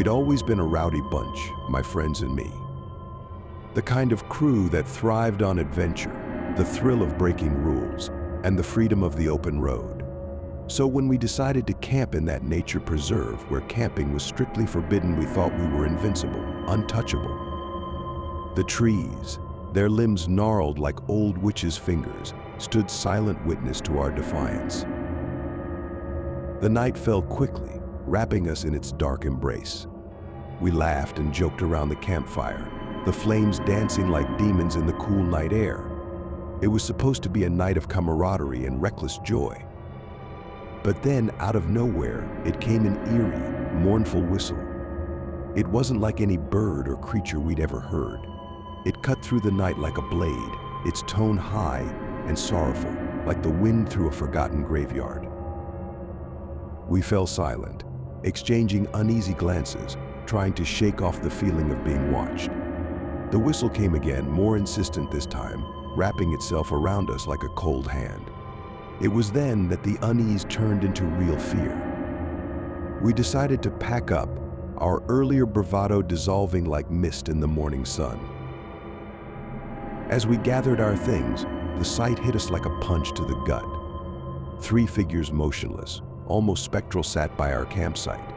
We'd always been a rowdy bunch, my friends and me. The kind of crew that thrived on adventure, the thrill of breaking rules, and the freedom of the open road. So when we decided to camp in that nature preserve where camping was strictly forbidden, we thought we were invincible, untouchable. The trees, their limbs gnarled like old witches' fingers, stood silent witness to our defiance. The night fell quickly, wrapping us in its dark embrace. We laughed and joked around the campfire, the flames dancing like demons in the cool night air. It was supposed to be a night of camaraderie and reckless joy. But then, out of nowhere, it came an eerie, mournful whistle. It wasn't like any bird or creature we'd ever heard. It cut through the night like a blade, its tone high and sorrowful, like the wind through a forgotten graveyard. We fell silent, exchanging uneasy glances, trying to shake off the feeling of being watched. The whistle came again, more insistent this time, wrapping itself around us like a cold hand. It was then that the unease turned into real fear. We decided to pack up, our earlier bravado dissolving like mist in the morning sun. As we gathered our things, the sight hit us like a punch to the gut. 3 figures motionless, almost spectral, sat by our campsite.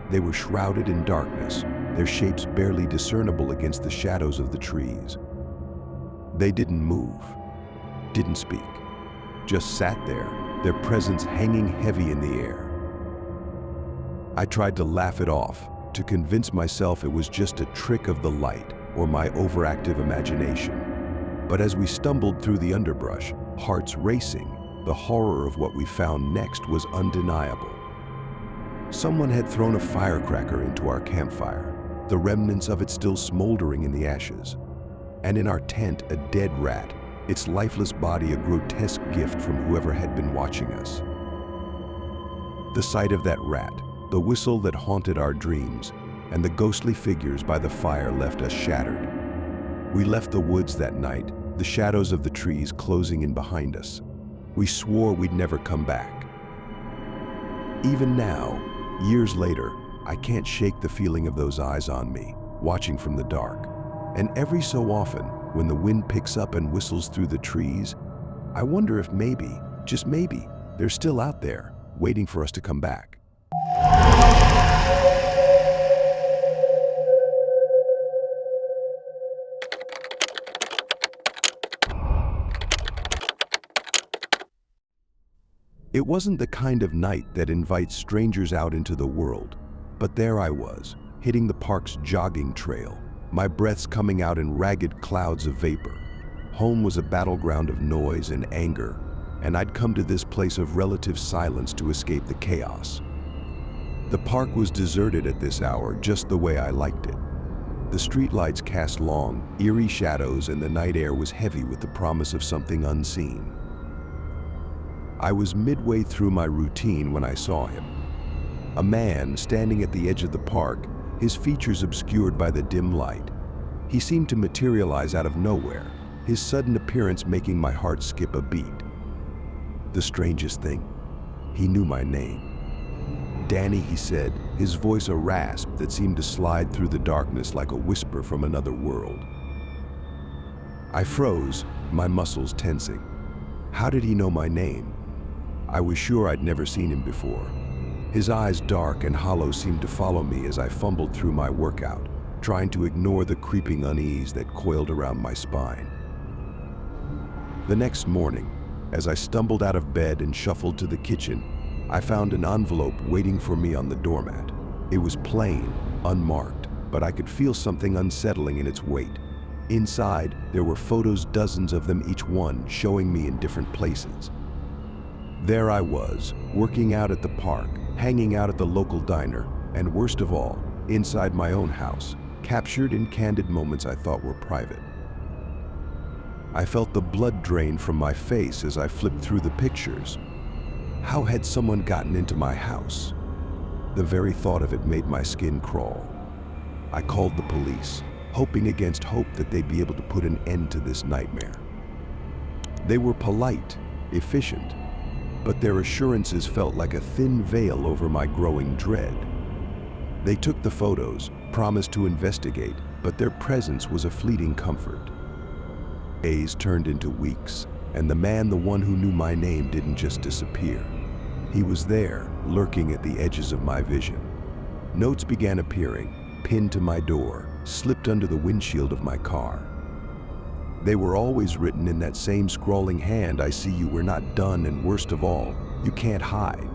They were shrouded in darkness, their shapes barely discernible against the shadows of the trees. They didn't move, didn't speak, just sat there, their presence hanging heavy in the air. I tried to laugh it off, to convince myself it was just a trick of the light or my overactive imagination. But as we stumbled through the underbrush, hearts racing, the horror of what we found next was undeniable. Someone had thrown a firecracker into our campfire, the remnants of it still smoldering in the ashes. And in our tent, a dead rat, its lifeless body a grotesque gift from whoever had been watching us. The sight of that rat, the whistle that haunted our dreams, and the ghostly figures by the fire left us shattered. We left the woods that night, the shadows of the trees closing in behind us. We swore we'd never come back. Even now, years later, I can't shake the feeling of those eyes on me, watching from the dark. And every so often, when the wind picks up and whistles through the trees, I wonder if maybe, just maybe, they're still out there, waiting for us to come back. It wasn't the kind of night that invites strangers out into the world, but there I was, hitting the park's jogging trail, my breaths coming out in ragged clouds of vapor. Home was a battleground of noise and anger, and I'd come to this place of relative silence to escape the chaos. The park was deserted at this hour, just the way I liked it. The streetlights cast long, eerie shadows, and the night air was heavy with the promise of something unseen. I was midway through my routine when I saw him. A man standing at the edge of the park, his features obscured by the dim light. He seemed to materialize out of nowhere, his sudden appearance making my heart skip a beat. The strangest thing, he knew my name. "Danny," he said, his voice a rasp that seemed to slide through the darkness like a whisper from another world. I froze, my muscles tensing. How did he know my name? I was sure I'd never seen him before. His eyes, dark and hollow, seemed to follow me as I fumbled through my workout, trying to ignore the creeping unease that coiled around my spine. The next morning, as I stumbled out of bed and shuffled to the kitchen, I found an envelope waiting for me on the doormat. It was plain, unmarked, but I could feel something unsettling in its weight. Inside, there were photos, dozens of them each one, showing me in different places. There I was, working out at the park, hanging out at the local diner, and worst of all, inside my own house, captured in candid moments I thought were private. I felt the blood drain from my face as I flipped through the pictures. How had someone gotten into my house? The very thought of it made my skin crawl. I called the police, hoping against hope that they'd be able to put an end to this nightmare. They were polite, efficient, but their assurances felt like a thin veil over my growing dread. They took the photos, promised to investigate, but their presence was a fleeting comfort. Days turned into weeks, and the one who knew my name didn't just disappear. He was there, lurking at the edges of my vision. Notes began appearing, pinned to my door, slipped under the windshield of my car. They were always written in that same scrawling hand: "I see you, we're not done, and worst of all, you can't hide."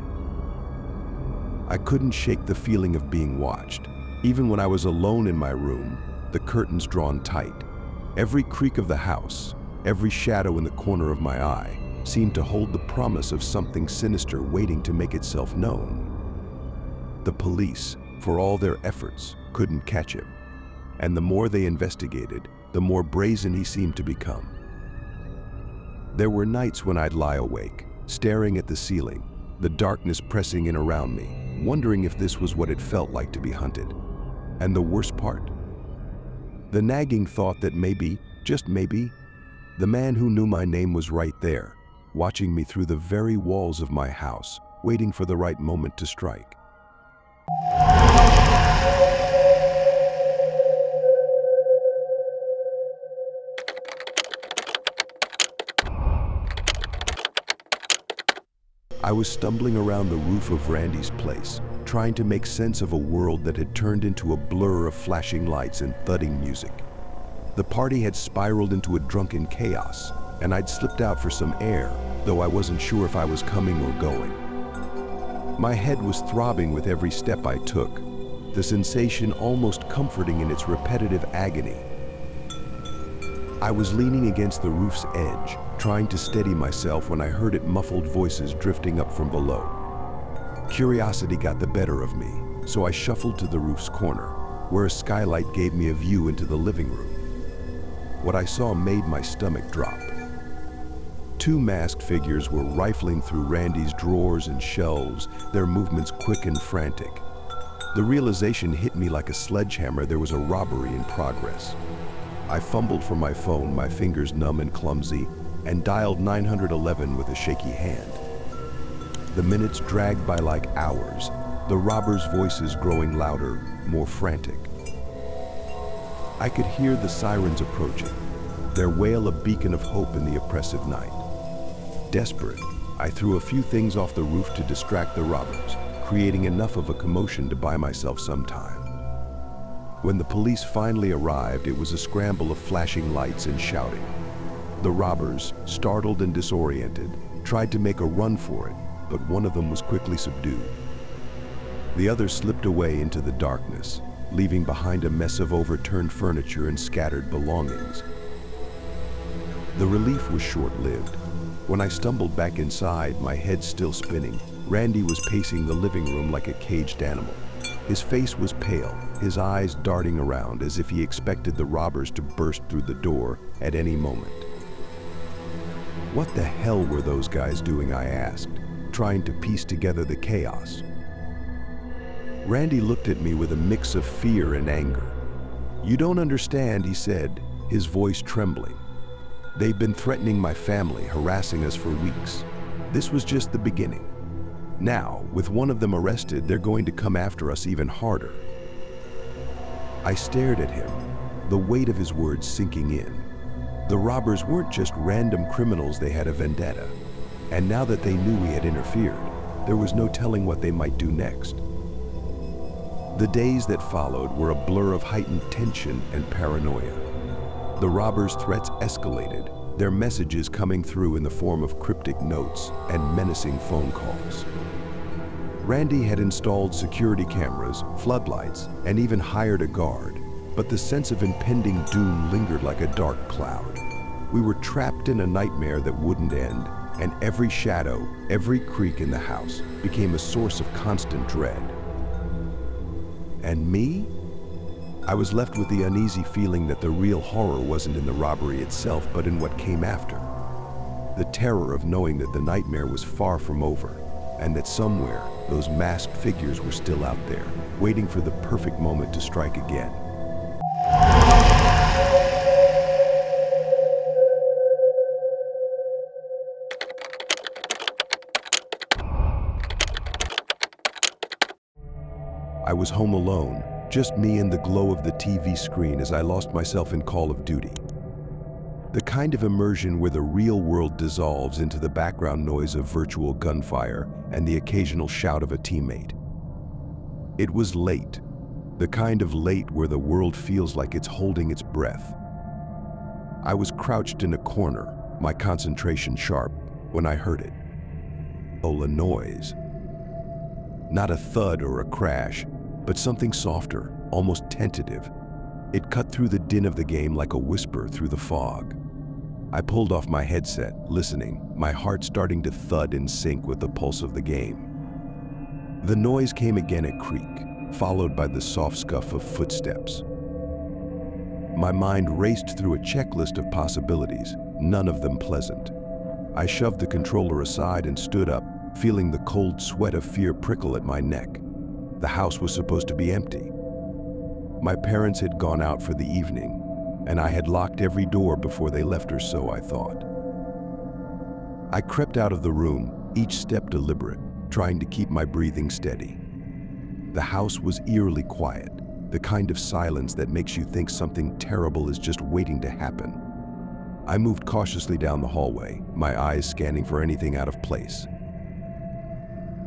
I couldn't shake the feeling of being watched. Even when I was alone in my room, the curtains drawn tight. Every creak of the house, every shadow in the corner of my eye, seemed to hold the promise of something sinister waiting to make itself known. The police, for all their efforts, couldn't catch him. And the more they investigated, the more brazen he seemed to become. There were nights when I'd lie awake, staring at the ceiling, the darkness pressing in around me, wondering if this was what it felt like to be hunted. And the worst part? The nagging thought that maybe, just maybe, the man who knew my name was right there, watching me through the very walls of my house, waiting for the right moment to strike. I was stumbling around the roof of Randy's place, trying to make sense of a world that had turned into a blur of flashing lights and thudding music. The party had spiraled into a drunken chaos, and I'd slipped out for some air, though I wasn't sure if I was coming or going. My head was throbbing with every step I took, the sensation almost comforting in its repetitive agony. I was leaning against the roof's edge, trying to steady myself when I heard muffled voices drifting up from below. Curiosity got the better of me, so I shuffled to the roof's corner, where a skylight gave me a view into the living room. What I saw made my stomach drop. Two masked figures were rifling through Randy's drawers and shelves, their movements quick and frantic. The realization hit me like a sledgehammer. There was a robbery in progress. I fumbled for my phone, my fingers numb and clumsy, and dialed 911 with a shaky hand. The minutes dragged by like hours, the robbers' voices growing louder, more frantic. I could hear the sirens approaching, their wail a beacon of hope in the oppressive night. Desperate, I threw a few things off the roof to distract the robbers, creating enough of a commotion to buy myself some time. When the police finally arrived, it was a scramble of flashing lights and shouting. The robbers, startled and disoriented, tried to make a run for it, but one of them was quickly subdued. The other slipped away into the darkness, leaving behind a mess of overturned furniture and scattered belongings. The relief was short-lived. When I stumbled back inside, my head still spinning, Randy was pacing the living room like a caged animal. His face was pale, his eyes darting around as if he expected the robbers to burst through the door at any moment. What the hell were those guys doing, I asked, trying to piece together the chaos. Randy looked at me with a mix of fear and anger. "You don't understand," he said, his voice trembling. "They've been threatening my family, harassing us for weeks. This was just the beginning. Now, with one of them arrested, they're going to come after us even harder." I stared at him, the weight of his words sinking in. The robbers weren't just random criminals, they had a vendetta. And now that they knew we had interfered, there was no telling what they might do next. The days that followed were a blur of heightened tension and paranoia. The robbers' threats escalated, their messages coming through in the form of cryptic notes and menacing phone calls. Randy had installed security cameras, floodlights, and even hired a guard, but the sense of impending doom lingered like a dark cloud. We were trapped in a nightmare that wouldn't end, and every shadow, every creak in the house became a source of constant dread. And me? I was left with the uneasy feeling that the real horror wasn't in the robbery itself, but in what came after. The terror of knowing that the nightmare was far from over, and that somewhere those masked figures were still out there, waiting for the perfect moment to strike again. I was home alone, just me and the glow of the TV screen as I lost myself in Call of Duty. The kind of immersion where the real world dissolves into the background noise of virtual gunfire and the occasional shout of a teammate. It was late, the kind of late where the world feels like it's holding its breath. I was crouched in a corner, my concentration sharp, when I heard it. A noise. Not a thud or a crash, but something softer, almost tentative. It cut through the din of the game like a whisper through the fog. I pulled off my headset, listening, my heart starting to thud in sync with the pulse of the game. The noise came again at creak, followed by the soft scuff of footsteps. My mind raced through a checklist of possibilities, none of them pleasant. I shoved the controller aside and stood up, feeling the cold sweat of fear prickle at my neck. The house was supposed to be empty. My parents had gone out for the evening, and I had locked every door before they left, or so I thought. I crept out of the room, each step deliberate, trying to keep my breathing steady. The house was eerily quiet, the kind of silence that makes you think something terrible is just waiting to happen. I moved cautiously down the hallway, my eyes scanning for anything out of place.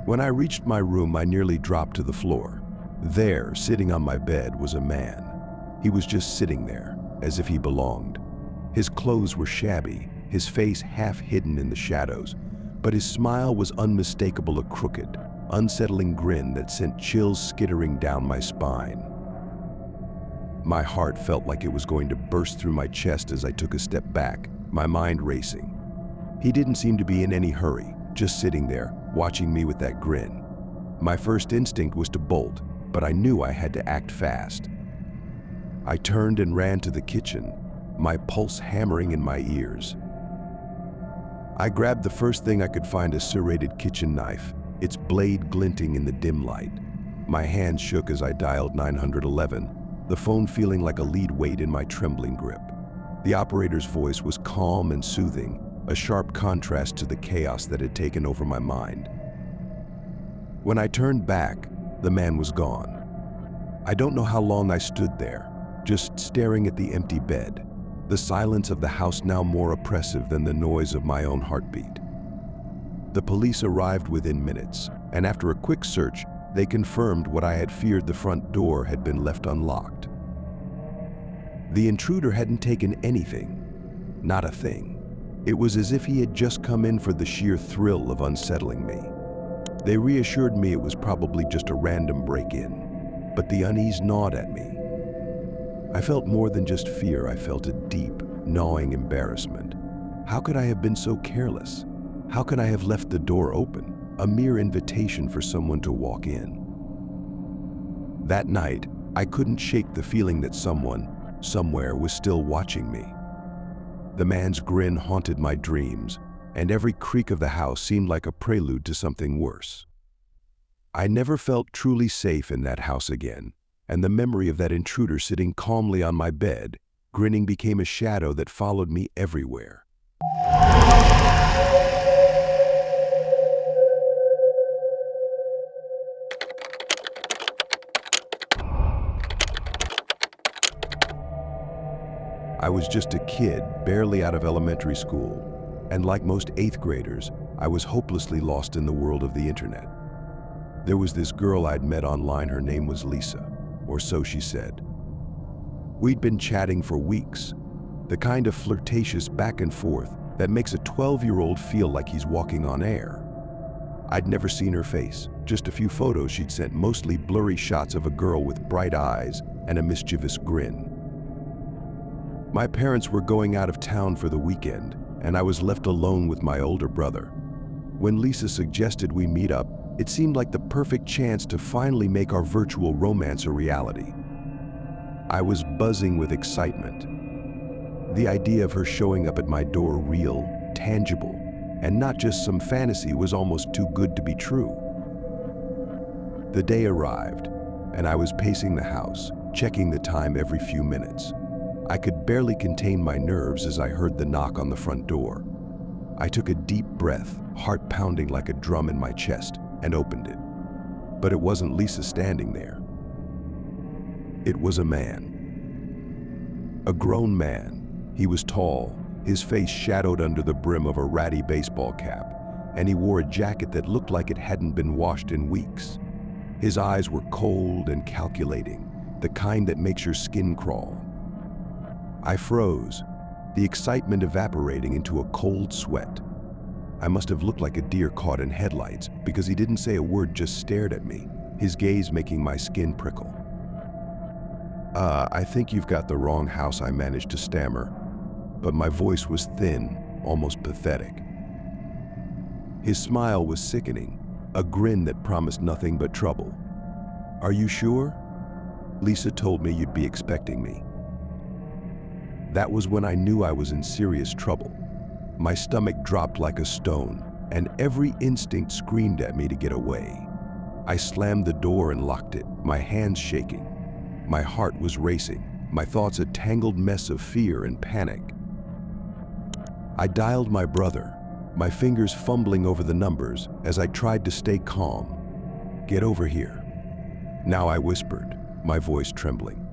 When I reached my room, I nearly dropped to the floor. There, sitting on my bed, was a man. He was just sitting there, as if he belonged. His clothes were shabby, his face half hidden in the shadows, but his smile was unmistakable, a crooked, unsettling grin that sent chills skittering down my spine. My heart felt like it was going to burst through my chest as I took a step back, my mind racing. He didn't seem to be in any hurry, just sitting there, watching me with that grin. My first instinct was to bolt, but I knew I had to act fast. I turned and ran to the kitchen, my pulse hammering in my ears. I grabbed the first thing I could find, a serrated kitchen knife, its blade glinting in the dim light. My hands shook as I dialed 911, the phone feeling like a lead weight in my trembling grip. The operator's voice was calm and soothing, a sharp contrast to the chaos that had taken over my mind. When I turned back, the man was gone. I don't know how long I stood there, just staring at the empty bed, the silence of the house now more oppressive than the noise of my own heartbeat. The police arrived within minutes, and after a quick search, they confirmed what I had feared: the front door had been left unlocked. The intruder hadn't taken anything, not a thing. It was as if he had just come in for the sheer thrill of unsettling me. They reassured me it was probably just a random break-in, but the unease gnawed at me. I felt more than just fear, I felt a deep, gnawing embarrassment. How could I have been so careless? How could I have left the door open, a mere invitation for someone to walk in? That night, I couldn't shake the feeling that someone, somewhere, was still watching me. The man's grin haunted my dreams, and every creak of the house seemed like a prelude to something worse. I never felt truly safe in that house again, and the memory of that intruder sitting calmly on my bed, grinning, became a shadow that followed me everywhere. I was just a kid, barely out of elementary school, and like most 8th graders, I was hopelessly lost in the world of the internet. There was this girl I'd met online. Her name was Lisa, or so she said. We'd been chatting for weeks, the kind of flirtatious back and forth that makes a 12-year-old feel like he's walking on air. I'd never seen her face, just a few photos she'd sent, mostly blurry shots of a girl with bright eyes and a mischievous grin. My parents were going out of town for the weekend, and I was left alone with my older brother. When Lisa suggested we meet up, it seemed like the perfect chance to finally make our virtual romance a reality. I was buzzing with excitement. The idea of her showing up at my door, real, tangible, and not just some fantasy, was almost too good to be true. The day arrived, and I was pacing the house, checking the time every few minutes. I could barely contain my nerves as I heard the knock on the front door. I took a deep breath, heart pounding like a drum in my chest, and opened it. But it wasn't Lisa standing there. It was a man. A grown man. He was tall, his face shadowed under the brim of a ratty baseball cap, and he wore a jacket that looked like it hadn't been washed in weeks. His eyes were cold and calculating, the kind that makes your skin crawl. I froze, the excitement evaporating into a cold sweat. I must have looked like a deer caught in headlights because he didn't say a word, just stared at me, his gaze making my skin prickle. I think you've got the wrong house," I managed to stammer, but my voice was thin, almost pathetic. His smile was sickening, a grin that promised nothing but trouble. "Are you sure? Lisa told me you'd be expecting me." That was when I knew I was in serious trouble. My stomach dropped like a stone, and every instinct screamed at me to get away. I slammed the door and locked it, my hands shaking. My heart was racing, my thoughts a tangled mess of fear and panic. I dialed my brother, my fingers fumbling over the numbers as I tried to stay calm. "Get over here." Now I whispered, my voice trembling.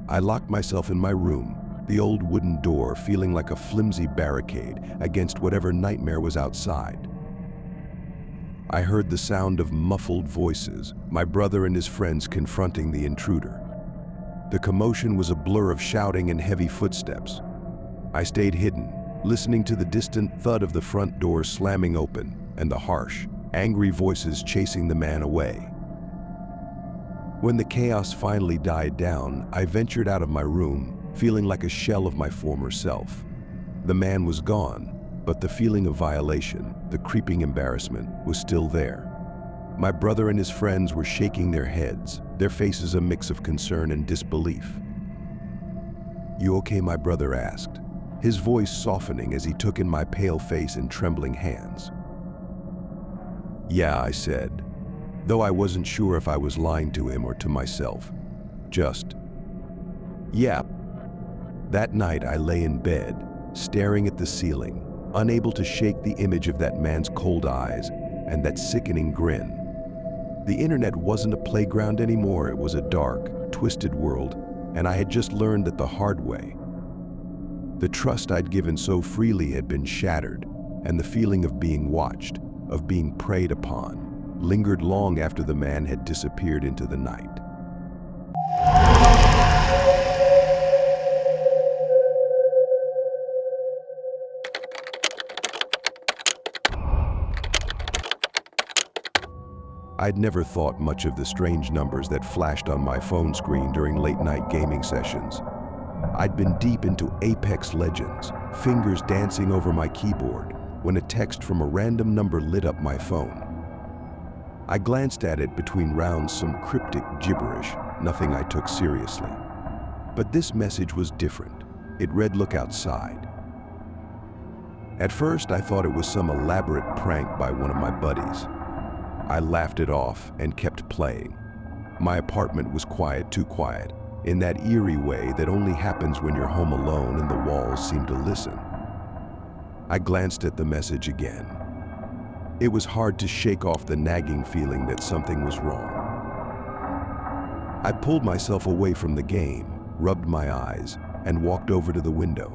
I locked myself in my room, the old wooden door feeling like a flimsy barricade against whatever nightmare was outside. I heard the sound of muffled voices, my brother and his friends confronting the intruder. The commotion was a blur of shouting and heavy footsteps. I stayed hidden, listening to the distant thud of the front door slamming open and the harsh, angry voices chasing the man away. When the chaos finally died down, I ventured out of my room, feeling like a shell of my former self. The man was gone, but the feeling of violation, the creeping embarrassment, was still there. My brother and his friends were shaking their heads, their faces a mix of concern and disbelief. "You okay?" my brother asked, his voice softening as he took in my pale face and trembling hands. "Yeah," I said, though I wasn't sure if I was lying to him or to myself. Just, "Yeah." That night I lay in bed, staring at the ceiling, unable to shake the image of that man's cold eyes and that sickening grin. The internet wasn't a playground anymore, it was a dark, twisted world, and I had just learned that the hard way. The trust I'd given so freely had been shattered, and the feeling of being watched, of being preyed upon, lingered long after the man had disappeared into the night. I'd never thought much of the strange numbers that flashed on my phone screen during late-night gaming sessions. I'd been deep into Apex Legends, fingers dancing over my keyboard, when a text from a random number lit up my phone. I glanced at it between rounds, some cryptic gibberish, nothing I took seriously. But this message was different. It read, "Look outside." At first, I thought it was some elaborate prank by one of my buddies. I laughed it off and kept playing. My apartment was quiet, too quiet, in that eerie way that only happens when you're home alone and the walls seem to listen. I glanced at the message again. It was hard to shake off the nagging feeling that something was wrong. I pulled myself away from the game, rubbed my eyes, and walked over to the window.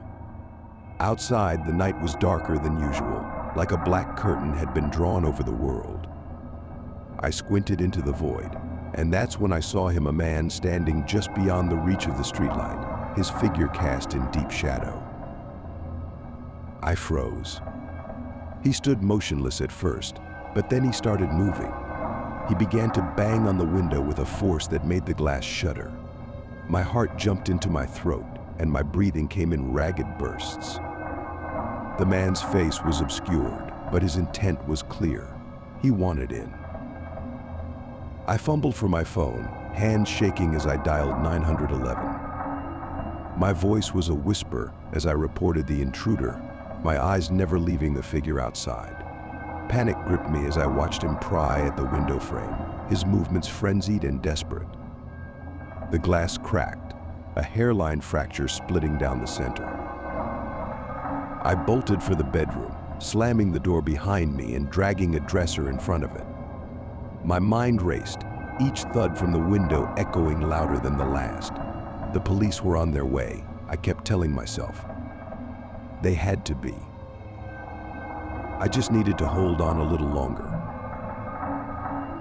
Outside, the night was darker than usual, like a black curtain had been drawn over the world. I squinted into the void, and that's when I saw him, a man standing just beyond the reach of the streetlight, his figure cast in deep shadow. I froze. He stood motionless at first, but then he started moving. He began to bang on the window with a force that made the glass shudder. My heart jumped into my throat, and my breathing came in ragged bursts. The man's face was obscured, but his intent was clear. He wanted in. I fumbled for my phone, hands shaking as I dialed 911. My voice was a whisper as I reported the intruder, my eyes never leaving the figure outside. Panic gripped me as I watched him pry at the window frame, his movements frenzied and desperate. The glass cracked, a hairline fracture splitting down the center. I bolted for the bedroom, slamming the door behind me and dragging a dresser in front of it. My mind raced, each thud from the window echoing louder than the last. The police were on their way, I kept telling myself. They had to be. I just needed to hold on a little longer.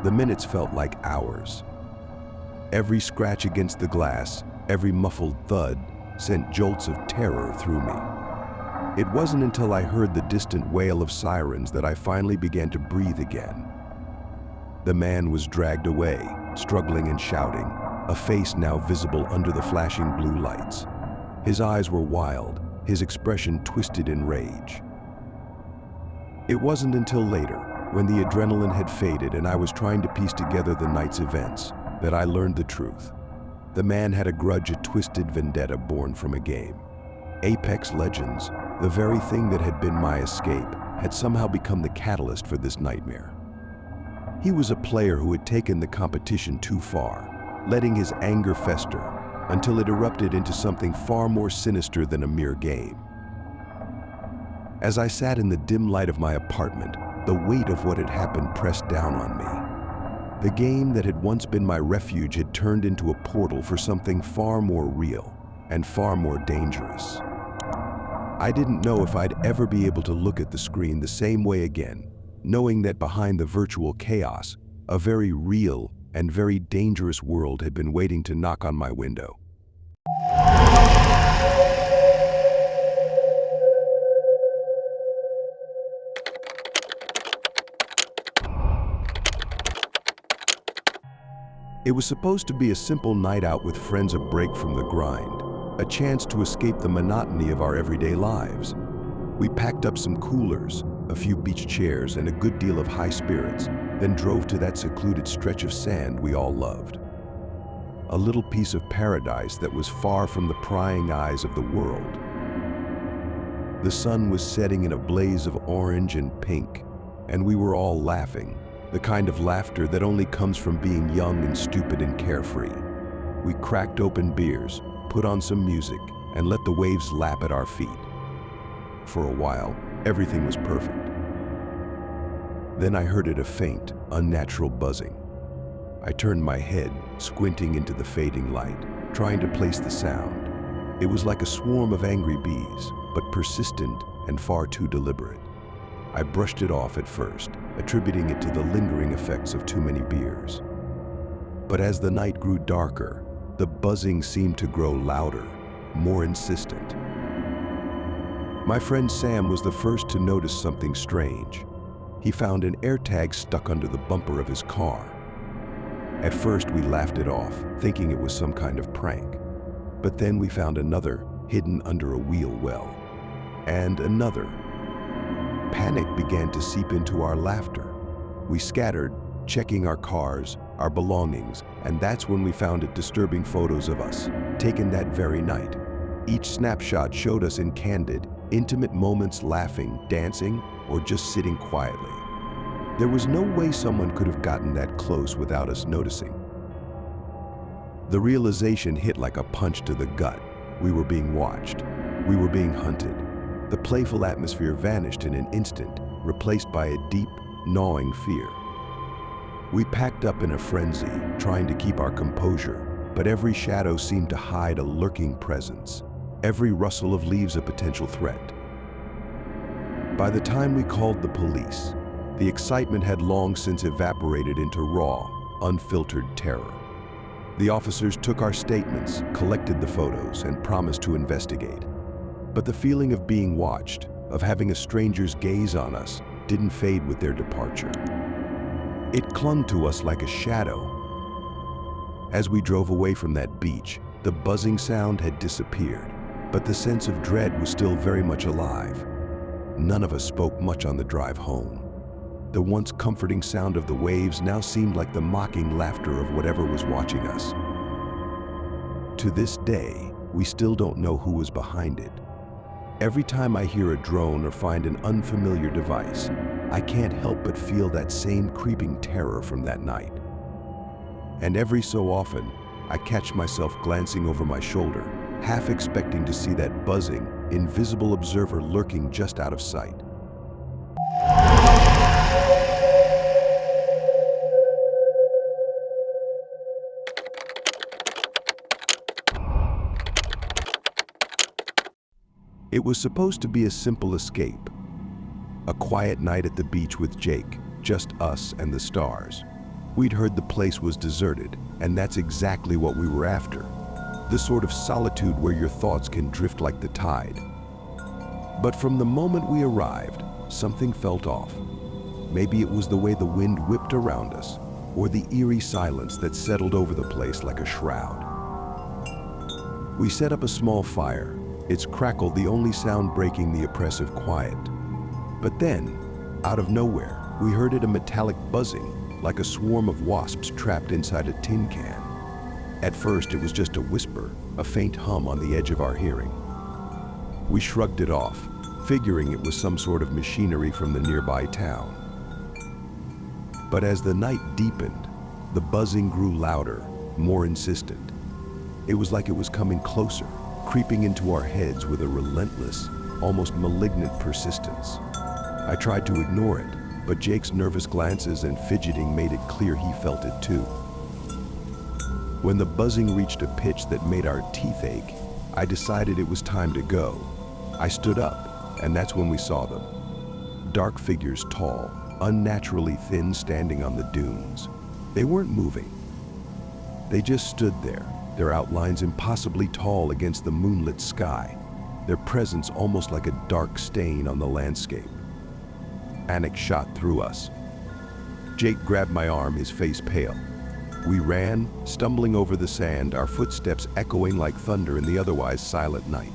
The minutes felt like hours. Every scratch against the glass, every muffled thud, sent jolts of terror through me. It wasn't until I heard the distant wail of sirens that I finally began to breathe again. The man was dragged away, struggling and shouting, a face now visible under the flashing blue lights. His eyes were wild, his expression twisted in rage. It wasn't until later, when the adrenaline had faded and I was trying to piece together the night's events, that I learned the truth. The man had a grudge, a twisted vendetta born from a game. Apex Legends, the very thing that had been my escape, had somehow become the catalyst for this nightmare. He was a player who had taken the competition too far, letting his anger fester until it erupted into something far more sinister than a mere game. As I sat in the dim light of my apartment, the weight of what had happened pressed down on me. The game that had once been my refuge had turned into a portal for something far more real and far more dangerous. I didn't know if I'd ever be able to look at the screen the same way again, knowing that behind the virtual chaos, a very real and very dangerous world had been waiting to knock on my window. It was supposed to be a simple night out with friends, a break from the grind, a chance to escape the monotony of our everyday lives. We packed up some coolers, a few beach chairs, and a good deal of high spirits, then drove to that secluded stretch of sand we all loved. A little piece of paradise that was far from the prying eyes of the world. The sun was setting in a blaze of orange and pink, and we were all laughing, the kind of laughter that only comes from being young and stupid and carefree. We cracked open beers, put on some music, and let the waves lap at our feet. For a while, everything was perfect. Then I heard a faint, unnatural buzzing. I turned my head, squinting into the fading light, trying to place the sound. It was like a swarm of angry bees, but persistent and far too deliberate. I brushed it off at first, attributing it to the lingering effects of too many beers. But as the night grew darker, the buzzing seemed to grow louder, more insistent. My friend Sam was the first to notice something strange. He found an AirTag stuck under the bumper of his car. At first we laughed it off, thinking it was some kind of prank. But then we found another hidden under a wheel well, and another. Panic began to seep into our laughter. We scattered, checking our cars, our belongings, and that's when we found disturbing photos of us, taken that very night. Each snapshot showed us in candid, intimate moments, laughing, dancing, or just sitting quietly. There was no way someone could have gotten that close without us noticing. The realization hit like a punch to the gut. We were being watched. We were being hunted. The playful atmosphere vanished in an instant, replaced by a deep, gnawing fear. We packed up in a frenzy, trying to keep our composure, but every shadow seemed to hide a lurking presence, every rustle of leaves a potential threat. By the time we called the police, the excitement had long since evaporated into raw, unfiltered terror. The officers took our statements, collected the photos, and promised to investigate. But the feeling of being watched, of having a stranger's gaze on us, didn't fade with their departure. It clung to us like a shadow. As we drove away from that beach, the buzzing sound had disappeared, but the sense of dread was still very much alive. None of us spoke much on the drive home. The once comforting sound of the waves now seemed like the mocking laughter of whatever was watching us. To this day, we still don't know who was behind it. Every time I hear a drone or find an unfamiliar device, I can't help but feel that same creeping terror from that night. And every so often, I catch myself glancing over my shoulder, half expecting to see that buzzing, invisible observer lurking just out of sight. It was supposed to be a simple escape. A quiet night at the beach with Jake, just us and the stars. We'd heard the place was deserted, and that's exactly what we were after. The sort of solitude where your thoughts can drift like the tide. But from the moment we arrived, something felt off. Maybe it was the way the wind whipped around us, or the eerie silence that settled over the place like a shroud. We set up a small fire, its crackle the only sound breaking the oppressive quiet. But then, out of nowhere, we heard a metallic buzzing, like a swarm of wasps trapped inside a tin can. At first, it was just a whisper, a faint hum on the edge of our hearing. We shrugged it off, figuring it was some sort of machinery from the nearby town. But as the night deepened, the buzzing grew louder, more insistent. It was like it was coming closer, creeping into our heads with a relentless, almost malignant persistence. I tried to ignore it, but Jake's nervous glances and fidgeting made it clear he felt it too. When the buzzing reached a pitch that made our teeth ache, I decided it was time to go. I stood up, and that's when we saw them. Dark figures, tall, unnaturally thin, standing on the dunes. They weren't moving. They just stood there, their outlines impossibly tall against the moonlit sky, their presence almost like a dark stain on the landscape. Panic shot through us. Jake grabbed my arm, his face pale. We ran, stumbling over the sand, our footsteps echoing like thunder in the otherwise silent night.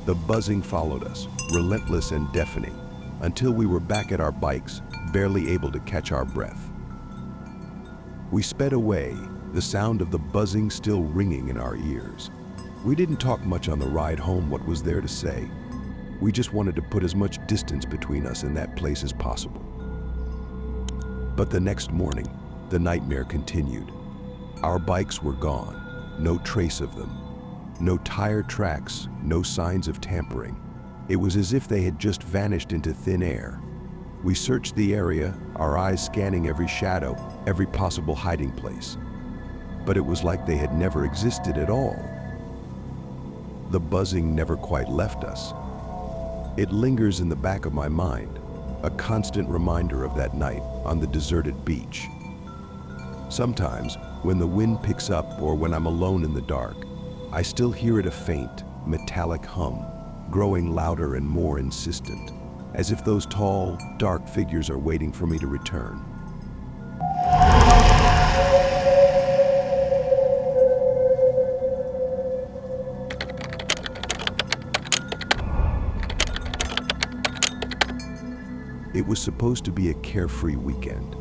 The buzzing followed us, relentless and deafening, until we were back at our bikes, barely able to catch our breath. We sped away, the sound of the buzzing still ringing in our ears. We didn't talk much on the ride home. What was there to say? We just wanted to put as much distance between us and that place as possible. But the next morning, the nightmare continued. Our bikes were gone, no trace of them. No tire tracks, no signs of tampering. It was as if they had just vanished into thin air. We searched the area, our eyes scanning every shadow, every possible hiding place. But it was like they had never existed at all. The buzzing never quite left us. It lingers in the back of my mind, a constant reminder of that night on the deserted beach. Sometimes, when the wind picks up or when I'm alone in the dark, I still hear it, a faint, metallic hum, growing louder and more insistent, as if those tall, dark figures are waiting for me to return. It was supposed to be a carefree weekend,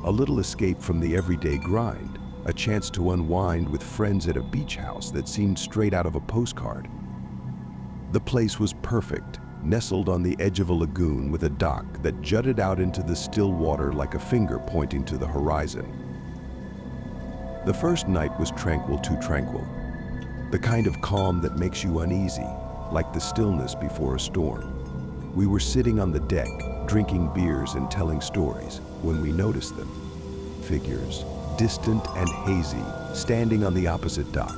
a little escape from the everyday grind, a chance to unwind with friends at a beach house that seemed straight out of a postcard. The place was perfect, nestled on the edge of a lagoon with a dock that jutted out into the still water like a finger pointing to the horizon. The first night was tranquil, too tranquil, the kind of calm that makes you uneasy, like the stillness before a storm. We were sitting on the deck, drinking beers and telling stories, when we noticed them. Figures, distant and hazy, standing on the opposite dock.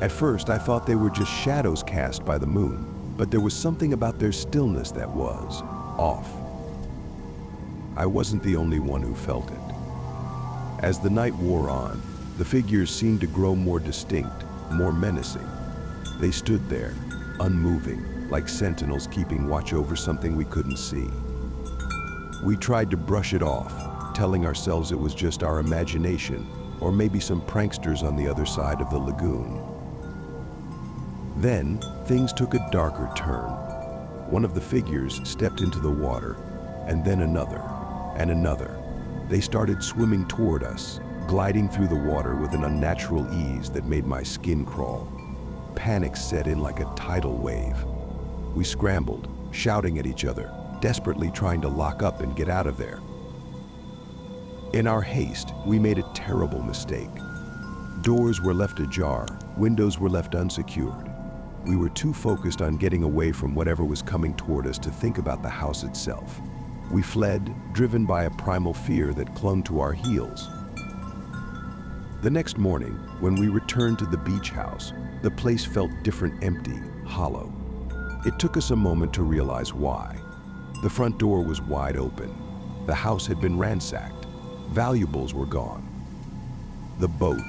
At first, I thought they were just shadows cast by the moon, but there was something about their stillness that was off. I wasn't the only one who felt it. As the night wore on, the figures seemed to grow more distinct, more menacing. They stood there, unmoving, like sentinels keeping watch over something we couldn't see. We tried to brush it off, telling ourselves it was just our imagination, or maybe some pranksters on the other side of the lagoon. Then, things took a darker turn. One of the figures stepped into the water, and then another, and another. They started swimming toward us, gliding through the water with an unnatural ease that made my skin crawl. Panic set in like a tidal wave. We scrambled, shouting at each other, desperately trying to lock up and get out of there. In our haste, we made a terrible mistake. Doors were left ajar, windows were left unsecured. We were too focused on getting away from whatever was coming toward us to think about the house itself. We fled, driven by a primal fear that clung to our heels. The next morning, when we returned to the beach house, the place felt different, empty, hollow. It took us a moment to realize why. The front door was wide open. The house had been ransacked. Valuables were gone. The boat,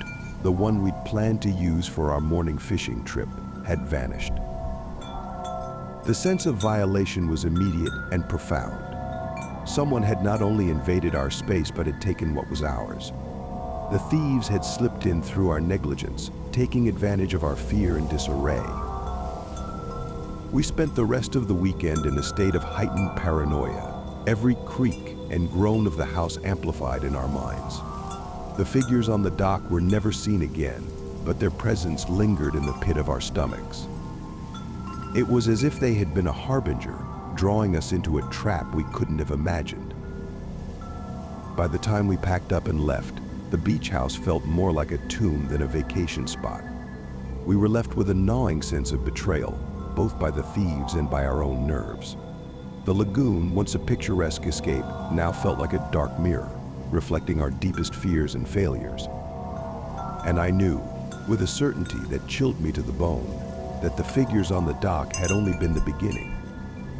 the one we'd planned to use for our morning fishing trip, had vanished. The sense of violation was immediate and profound. Someone had not only invaded our space but had taken what was ours. The thieves had slipped in through our negligence, taking advantage of our fear and disarray. We spent the rest of the weekend in a state of heightened paranoia, every creak and groan of the house amplified in our minds. The figures on the dock were never seen again, but their presence lingered in the pit of our stomachs. It was as if they had been a harbinger, drawing us into a trap we couldn't have imagined. By the time we packed up and left, the beach house felt more like a tomb than a vacation spot. We were left with a gnawing sense of betrayal, both by the thieves and by our own nerves. The lagoon, once a picturesque escape, now felt like a dark mirror, reflecting our deepest fears and failures. And I knew, with a certainty that chilled me to the bone, that the figures on the dock had only been the beginning.